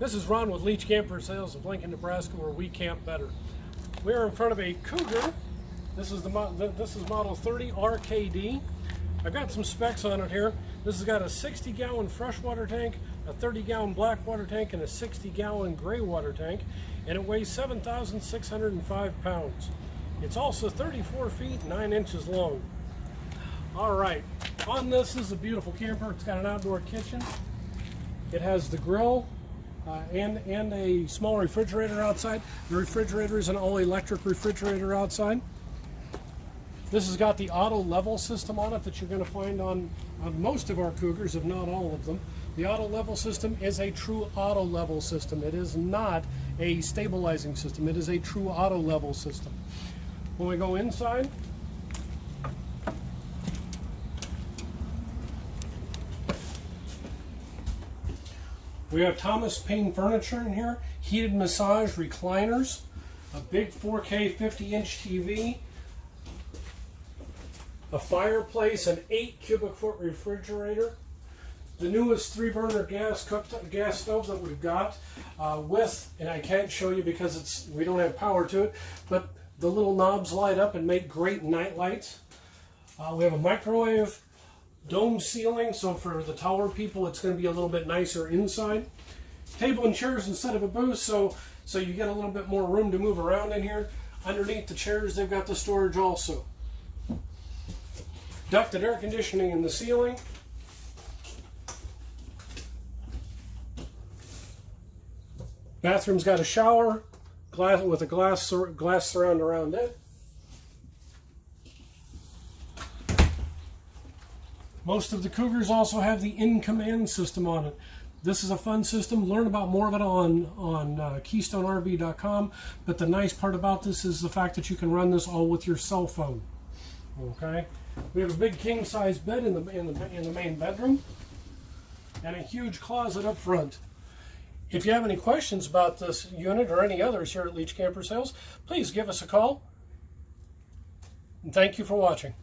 This is Ron with Leach Camper Sales of Lincoln, Nebraska, where we camp better. We are in front of a Cougar. This is model 30Rkd. I've got some specs on it here. This has got a 60-gallon freshwater tank, a 30-gallon black water tank, and a 60-gallon gray water tank, and it weighs 7,605 pounds. It's also 34 feet 9 inches long. All right, on this is a beautiful camper. It's got an outdoor kitchen. It has the grill and a small refrigerator outside. The refrigerator is an all-electric refrigerator outside. This has got the auto level system on it that you're going to find on most of our Cougars, if not all of them. The auto level system is a true auto level system. It is not a stabilizing system. It is a true auto level system. When we go inside, we have Thomas Paine furniture in here, heated massage recliners, a big 4K 50-inch TV, a fireplace, an 8 cubic foot refrigerator, the newest 3-burner gas stove that we've got and I can't show you because we don't have power to it, but the little knobs light up and make great night lights. We have a microwave, dome ceiling, so for the taller people it's going to be a little bit nicer inside. Table and chairs instead of a booth, so you get a little bit more room to move around in here. Underneath the chairs they've got the storage also. Ducted air conditioning in the ceiling. Bathroom's got a shower with a glass surround around it. Most of the Cougars also have the in-command system on it. This is a fun system. Learn about more of it on KeystoneRV.com. But the nice part about this is the fact that you can run this all with your cell phone. Okay. We have a big king-size bed in the main bedroom, and a huge closet up front. If you have any questions about this unit or any others here at Leach Camper Sales, please give us a call. And thank you for watching.